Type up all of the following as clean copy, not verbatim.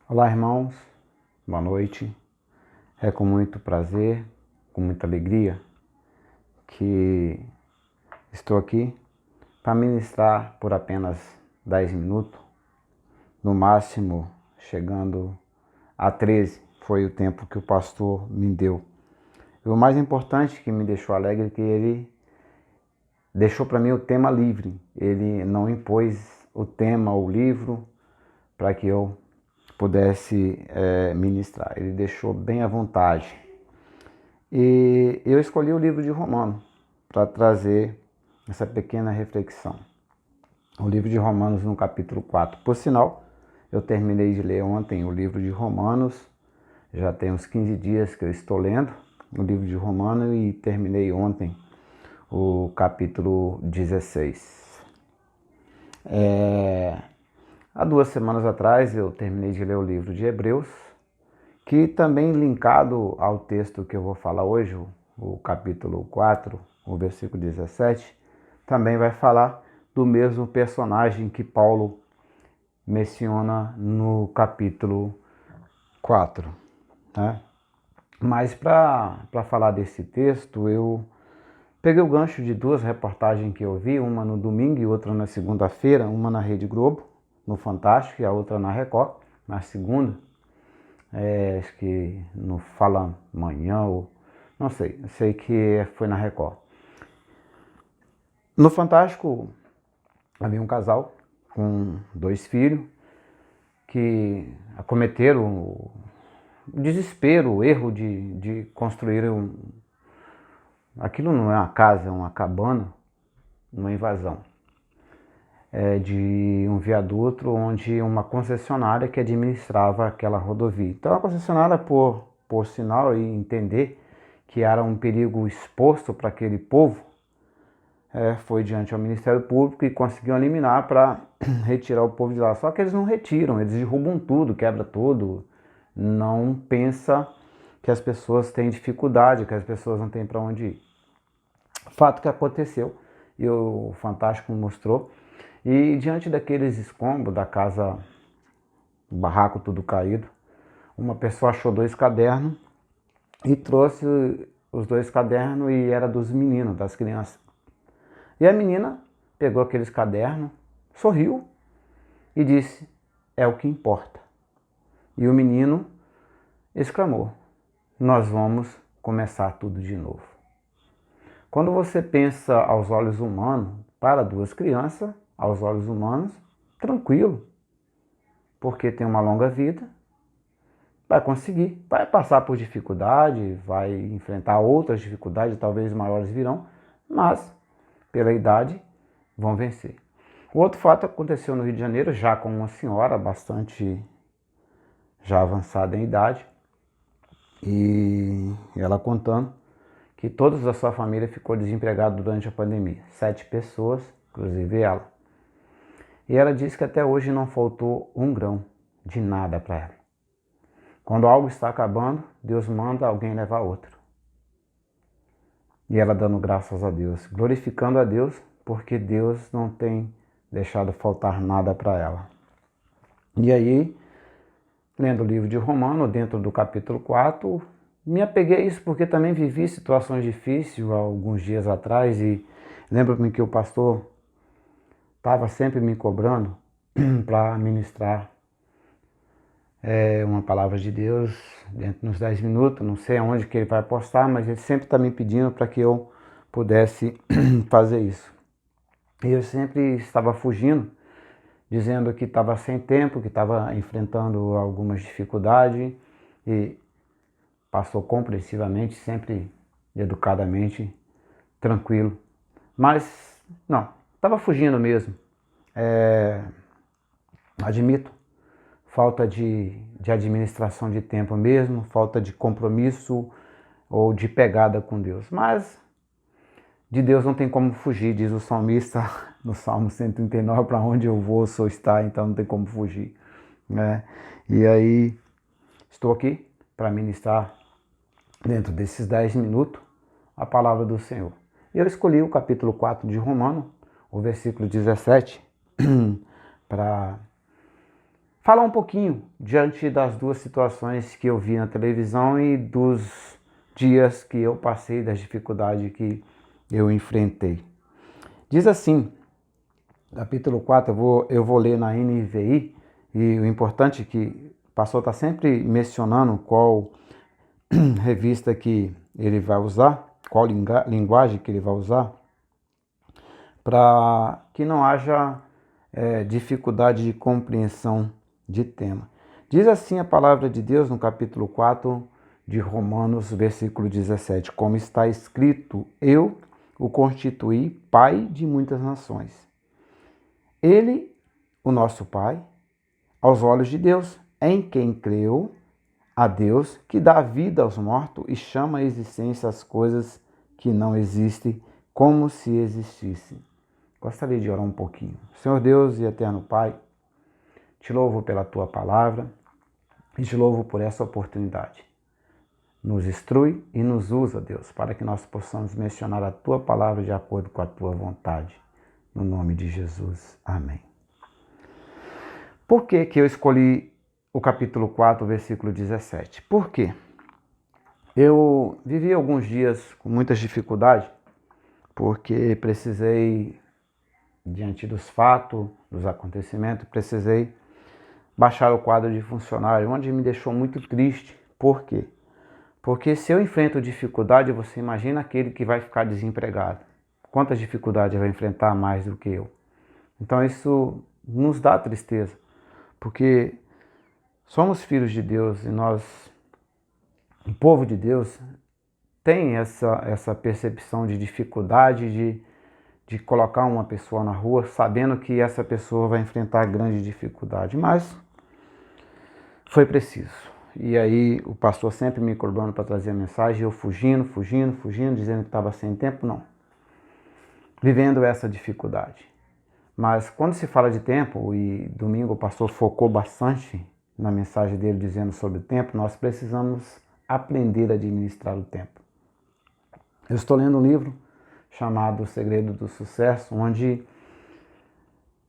Olá, irmãos, boa noite. É com muito prazer, com muita alegria que estou aqui para ministrar por apenas 10 minutos, no máximo chegando a 13, foi o tempo que o pastor me deu. E o mais importante que me deixou alegre é que ele deixou para mim o tema livre. Ele não impôs o tema, o livro, para que eu pudesse ministrar. Ele deixou bem à vontade. E eu escolhi o livro de Romanos para trazer essa pequena reflexão. O livro de Romanos no capítulo 4. Por sinal, eu terminei de ler ontem o livro de Romanos. Já tem uns 15 dias que eu estou lendo o livro de Romanos e terminei ontem o capítulo 16. Há 2 semanas atrás eu terminei de ler o livro de Hebreus, que também linkado ao texto que eu vou falar hoje, o capítulo 4, o versículo 17, também vai falar do mesmo personagem que Paulo menciona no capítulo 4. Né? Mas para falar desse texto, eu peguei o gancho de 2 reportagens que eu vi, uma no domingo e outra na segunda-feira, uma na Rede Globo, no Fantástico, e a outra na Record, na segunda. Acho que no Fala Amanhã, ou não sei, sei que foi na Record. No Fantástico havia um casal com 2 filhos que cometeram o desespero, o erro de construir aquilo não é uma casa, é uma cabana, uma invasão. De um viaduto onde uma concessionária que administrava aquela rodovia. Então a concessionária, por sinal e entender que era um perigo exposto para aquele povo, foi diante ao Ministério Público e conseguiu eliminar para retirar o povo de lá. Só que eles não retiram, eles derrubam tudo, quebra tudo, não pensa que as pessoas têm dificuldade, que as pessoas não têm para onde ir. Fato que aconteceu e o Fantástico mostrou. E diante daqueles escombros da casa, o barraco tudo caído, uma pessoa achou 2 cadernos e trouxe os 2 cadernos e era dos meninos, das crianças. E a menina pegou aqueles cadernos, sorriu e disse: é o que importa. E o menino exclamou: nós vamos começar tudo de novo. Quando você pensa aos olhos humanos, para 2 crianças, aos olhos humanos, tranquilo, porque tem uma longa vida, vai conseguir, vai passar por dificuldade, vai enfrentar outras dificuldades, talvez maiores virão, mas pela idade vão vencer. O outro fato aconteceu no Rio de Janeiro, já com uma senhora bastante já avançada em idade, e ela contando que toda a sua família ficou desempregada durante a pandemia, 7 pessoas, inclusive ela. E ela disse que até hoje não faltou um grão de nada para ela. Quando algo está acabando, Deus manda alguém levar outro. E ela dando graças a Deus, glorificando a Deus, porque Deus não tem deixado faltar nada para ela. E aí, lendo o livro de Romanos, dentro do capítulo 4, me apeguei a isso porque também vivi situações difíceis há alguns dias atrás e lembro-me que o pastor estava sempre me cobrando para ministrar uma palavra de Deus dentro dos 10 minutos, não sei aonde que ele vai postar, mas ele sempre está me pedindo para que eu pudesse fazer isso. E eu sempre estava fugindo, dizendo que estava sem tempo, que estava enfrentando algumas dificuldades e passou compreensivamente, sempre educadamente, tranquilo. Mas não, estava fugindo mesmo. Admito, falta de administração de tempo mesmo, falta de compromisso ou de pegada com Deus. Mas de Deus não tem como fugir, diz o salmista no Salmo 139, para onde eu vou, sou estar, então não tem como fugir. Né? E aí, estou aqui para ministrar, dentro desses 10 minutos, a palavra do Senhor. Eu escolhi o capítulo 4 de Romanos, o versículo 17, para falar um pouquinho diante das duas situações que eu vi na televisão e dos dias que eu passei, das dificuldades que eu enfrentei. Diz assim, capítulo 4, eu vou ler na NVI, e o importante é que o pastor está sempre mencionando qual revista que ele vai usar, qual linguagem que ele vai usar, para que não haja dificuldade de compreensão de tema. Diz assim a palavra de Deus no capítulo 4 de Romanos, versículo 17, como está escrito, eu o constituí pai de muitas nações. Ele, o nosso pai, aos olhos de Deus, em quem creu, a Deus que dá vida aos mortos e chama à existência as coisas que não existem como se existissem. Gostaria de orar um pouquinho. Senhor Deus e eterno Pai, te louvo pela tua palavra e te louvo por essa oportunidade. Nos instrui e nos usa, Deus, para que nós possamos mencionar a tua palavra de acordo com a tua vontade. No nome de Jesus. Amém. Por que eu escolhi o capítulo 4, versículo 17? Por quê? Eu vivi alguns dias com muitas dificuldades, porque precisei, diante dos fatos, dos acontecimentos, precisei baixar o quadro de funcionário, onde me deixou muito triste. Por quê? Porque se eu enfrento dificuldade, você imagina aquele que vai ficar desempregado. Quantas dificuldades vai enfrentar mais do que eu? Então isso nos dá tristeza, porque somos filhos de Deus e nós, o povo de Deus, tem essa percepção de dificuldade de colocar uma pessoa na rua sabendo que essa pessoa vai enfrentar grande dificuldade, mas foi preciso. E aí o pastor sempre me cobrando para trazer a mensagem, eu fugindo, dizendo que estava sem tempo, não. Vivendo essa dificuldade. Mas quando se fala de tempo, e domingo o pastor focou bastante na mensagem dele dizendo sobre o tempo, nós precisamos aprender a administrar o tempo. Eu estou lendo um livro chamado O Segredo do Sucesso, onde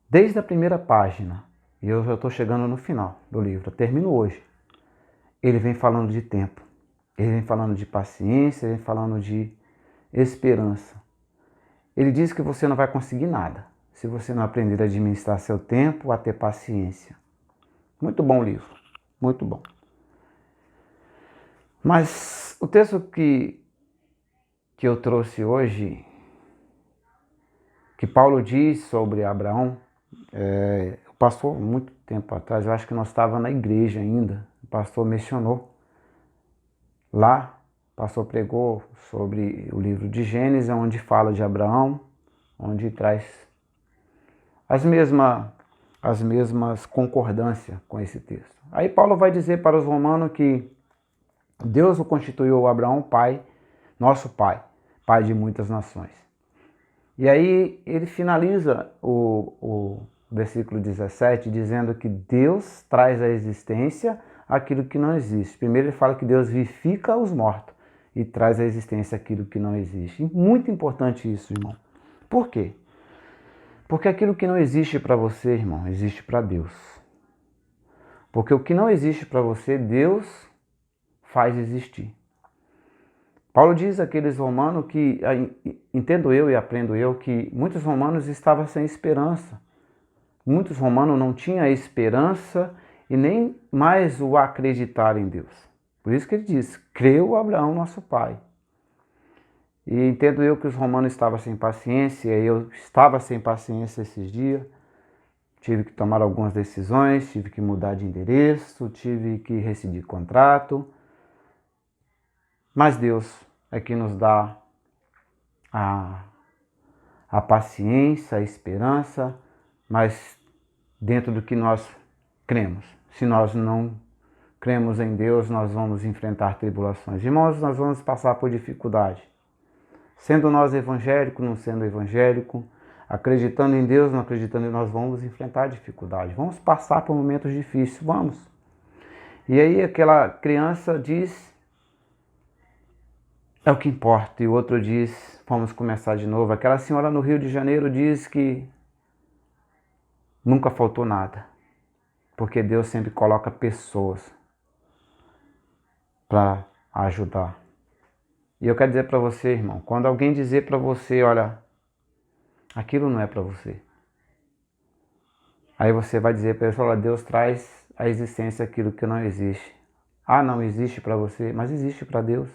desde a primeira página, e eu já estou chegando no final do livro, eu termino hoje, ele vem falando de tempo, ele vem falando de paciência, ele vem falando de esperança. Ele diz que você não vai conseguir nada se você não aprender a administrar seu tempo, a ter paciência. Muito bom o livro, muito bom. Mas o texto que eu trouxe hoje, que Paulo diz sobre Abraão, passou muito tempo atrás, eu acho que nós estávamos na igreja ainda, o pastor mencionou. Lá, o pastor pregou sobre o livro de Gênesis, onde fala de Abraão, onde traz as mesmas concordâncias com esse texto. Aí Paulo vai dizer para os romanos que Deus o constituiu Abraão pai, nosso pai, pai de muitas nações. E aí ele finaliza o versículo 17 dizendo que Deus traz à existência aquilo que não existe. Primeiro ele fala que Deus vivifica os mortos e traz à existência aquilo que não existe. Muito importante isso, irmão. Por quê? Porque aquilo que não existe para você, irmão, existe para Deus. Porque o que não existe para você, Deus faz existir. Paulo diz àqueles romanos que, entendo eu e aprendo eu, que muitos romanos estavam sem esperança. Muitos romanos não tinham esperança e nem mais o acreditar em Deus. Por isso que ele diz, creu Abraão, nosso pai. E entendo eu que os romanos estavam sem paciência, eu estava sem paciência esses dias. Tive que tomar algumas decisões, tive que mudar de endereço, tive que rescindir contrato. Mas Deus é que nos dá a paciência, a esperança, mas dentro do que nós cremos. Se nós não cremos em Deus, nós vamos enfrentar tribulações. Irmãos, nós vamos passar por dificuldade. Sendo nós evangélicos, não sendo evangélico, acreditando em Deus, não acreditando em nós, vamos enfrentar dificuldade. Vamos passar por momentos difíceis, vamos. E aí aquela criança diz, é o que importa. E o outro diz, vamos começar de novo. Aquela senhora no Rio de Janeiro diz que nunca faltou nada. Porque Deus sempre coloca pessoas para ajudar. E eu quero dizer para você, irmão, quando alguém dizer para você, olha, aquilo não é para você. Aí você vai dizer para ele, olha, Deus traz à existência aquilo que não existe. Ah, não existe para você, mas existe para Deus.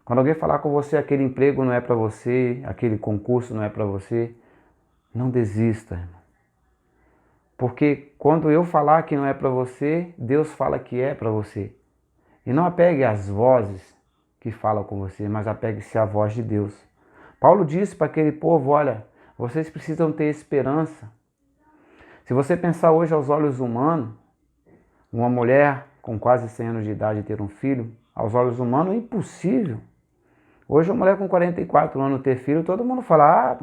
Quando alguém falar com você, aquele emprego não é para você, aquele concurso não é para você, não desista, irmão. Porque quando eu falar que não é para você, Deus fala que é para você. E não apegue às vozes que falam com você, mas apegue-se à voz de Deus. Paulo disse para aquele povo, olha, vocês precisam ter esperança. Se você pensar hoje aos olhos humanos, uma mulher com quase 100 anos de idade ter um filho, aos olhos humanos é impossível. Hoje uma mulher com 44 anos ter filho, todo mundo fala, ah,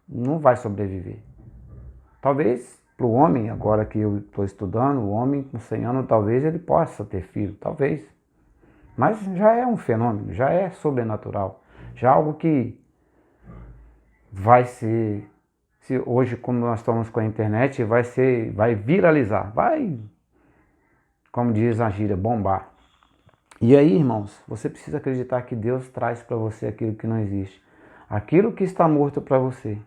não vai sobreviver. Talvez para o homem, agora que eu estou estudando, o homem com 100 anos, talvez ele possa ter filho, talvez. Mas já é um fenômeno, já é sobrenatural. Já é algo que vai ser, se hoje como nós estamos com a internet, vai viralizar, vai, como diz a gíria, bombar. E aí, irmãos, você precisa acreditar que Deus traz para você aquilo que não existe. Aquilo que está morto para você,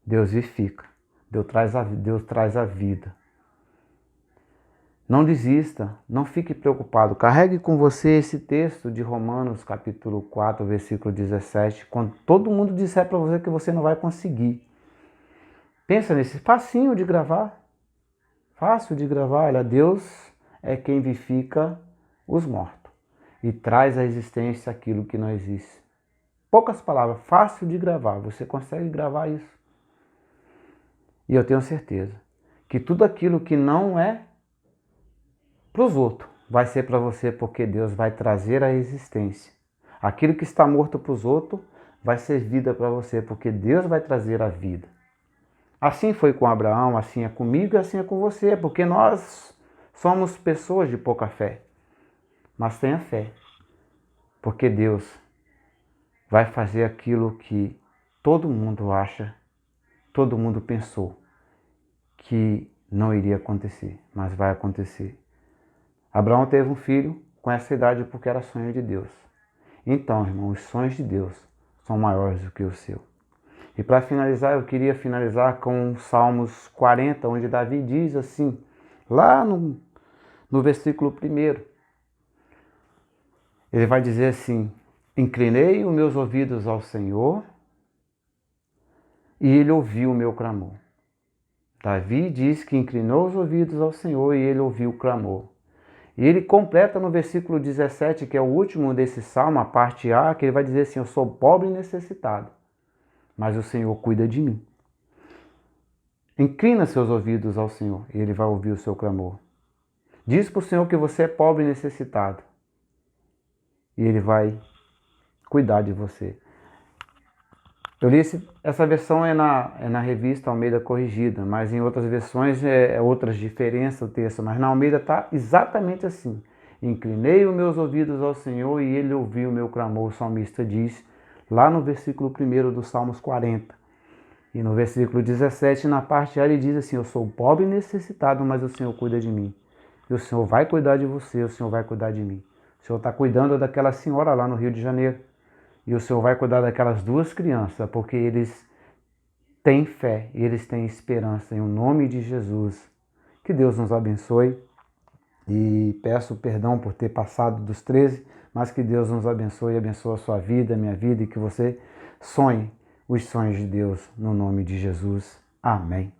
Deus vivifica. Deus traz a vida. Não desista, não fique preocupado. Carregue com você esse texto de Romanos, capítulo 4, versículo 17. Quando todo mundo disser para você que você não vai conseguir. Pensa nesse, facinho de gravar. Fácil de gravar. Olha, Deus é quem vivifica os mortos e traz à existência aquilo que não existe. Poucas palavras, fácil de gravar. Você consegue gravar isso. E eu tenho certeza que tudo aquilo que não é para os outros vai ser para você, porque Deus vai trazer à existência. Aquilo que está morto para os outros vai ser vida para você, porque Deus vai trazer a vida. Assim foi com Abraão, assim é comigo e assim é com você, porque nós somos pessoas de pouca fé. Mas tenha fé, porque Deus vai fazer aquilo que todo mundo acha, todo mundo pensou que não iria acontecer, mas vai acontecer. Abraão teve um filho com essa idade porque era sonho de Deus. Então, irmão, os sonhos de Deus são maiores do que o seu. E para finalizar, eu queria finalizar com Salmos 40, onde Davi diz assim, lá no versículo 1, ele vai dizer assim, inclinei os meus ouvidos ao Senhor e ele ouviu o meu clamor. Davi diz que inclinou os ouvidos ao Senhor e ele ouviu o clamor. E ele completa no versículo 17, que é o último desse salmo, a parte A, que ele vai dizer assim, eu sou pobre e necessitado, mas o Senhor cuida de mim. Inclina seus ouvidos ao Senhor e ele vai ouvir o seu clamor. Diz para o Senhor que você é pobre e necessitado e ele vai cuidar de você. Eu li essa versão é na revista Almeida Corrigida, mas em outras versões é outras diferenças o texto, mas na Almeida está exatamente assim. Inclinei os meus ouvidos ao Senhor e ele ouviu o meu clamor, o salmista diz, lá no versículo 1 do Salmos 40. E no versículo 17, na parte A, ele diz assim, eu sou pobre e necessitado, mas o Senhor cuida de mim. E o Senhor vai cuidar de você, o Senhor vai cuidar de mim. O Senhor está cuidando daquela senhora lá no Rio de Janeiro. E o Senhor vai cuidar daquelas duas crianças, porque eles têm fé e eles têm esperança em nome de Jesus. Que Deus nos abençoe e peço perdão por ter passado dos 13, mas que Deus nos abençoe e abençoe a sua vida, a minha vida e que você sonhe os sonhos de Deus no nome de Jesus. Amém.